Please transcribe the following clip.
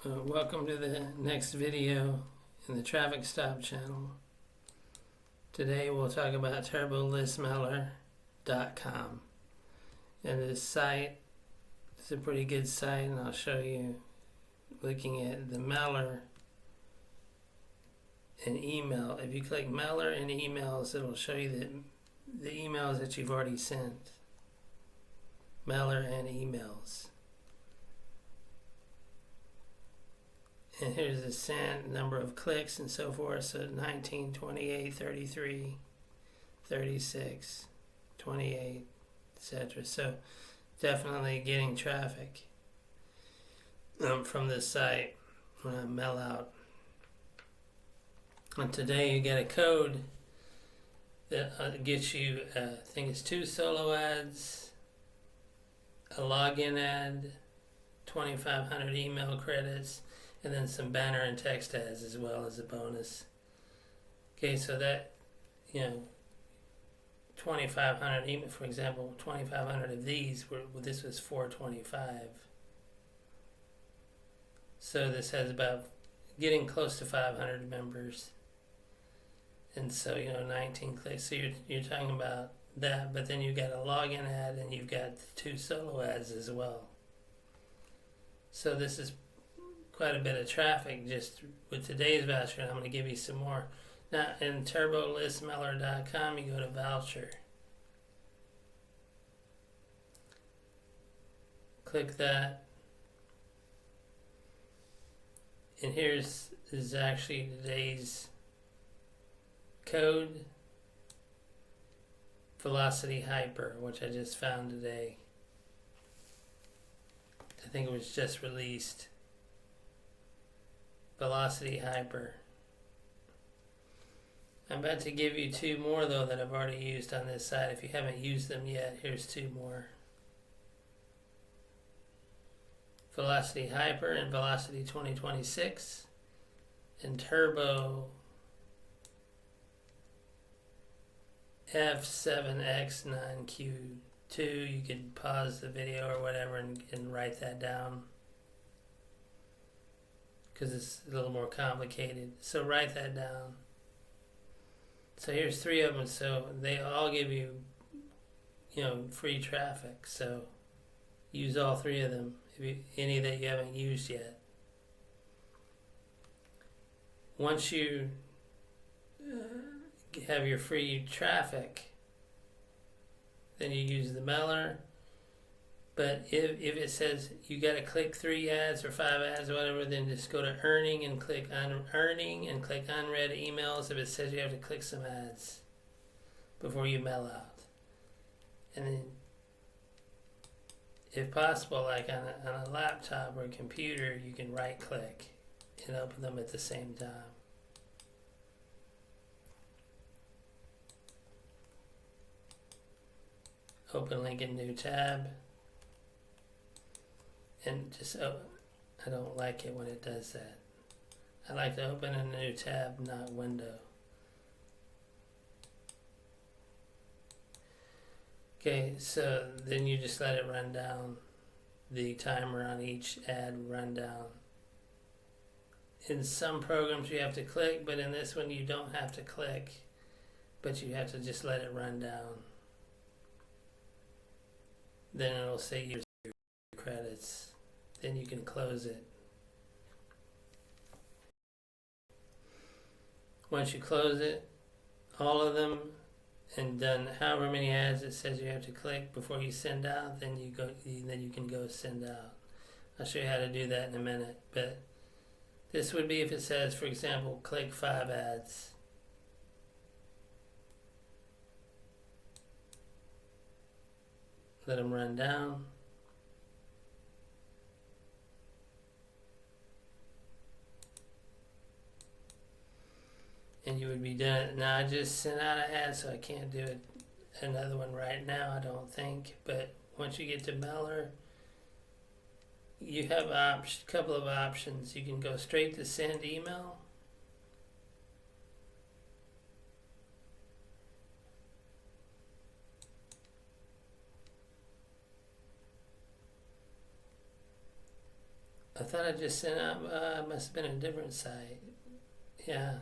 Welcome to the next video in the Traffic Stop channel. Today we'll talk about TurboListMailer.com. And this site is a pretty good site, and I'll show you looking at the mailer and email. If you click mailer and emails, it'll show you the emails that you've already sent. Mailer and emails. And here's the sent, number of clicks and so forth. So 19, 28, 33, 36, 28, etc. So definitely getting traffic from this site when I mail out. And today you get a code that gets you, I think it's 2 solo ads, a login ad, 2,500 email credits, and then some banner and text ads as well as a bonus. Okay, so that, 2,500 email, for example, 2,500 of these this was 425. So this has about getting close to 500 members, and so 19 clicks. So you're talking about that, but then you've got a login ad and you've got 2 solo ads as well. So this is quite a bit of traffic just with today's voucher, and I'm going to give you some more. Now, in TurboListMailer.com, you go to voucher. Click that. And this is actually today's code. Velocity Hyper, which I just found today. I think it was just released. Velocity Hyper. I'm about to give you 2 more though that I've already used on this site. If you haven't used them yet, here's 2 more. Velocity Hyper and Velocity 2026 and Turbo F7X9Q2. You can pause the video or whatever and write that down, because it's a little more complicated. So write that down. So here's 3 of them. So they all give you, free traffic. So use all 3 of them. Any that you haven't used yet. Once you have your free traffic, then you use the mailer. But if it says you got to click 3 ads or 5 ads or whatever, then just go to earning and click on earning and click unread emails if it says you have to click some ads before you mail out. And then, if possible, like on a laptop or a computer, you can right click and open them at the same time. Open link in new tab. And just, I don't like it when it does that. I like to open a new tab, not window. Okay, so then you just let it run down. The timer on each ad run down. In some programs you have to click, but in this one you don't have to click, but you have to just let it run down. Then it'll say your credits. Then you can close it. Once you close it, all of them, and done however many ads it says you have to click before you send out, then you can go send out. I'll show you how to do that in a minute. But this would be if it says, for example, click 5 ads. Let them run down. And you would be done. Now I just sent out an ad, so I can't do another one right now, I don't think. But once you get to mailer, you have a couple of options. You can go straight to send email. I thought I just sent out. Must have been a different site. Yeah.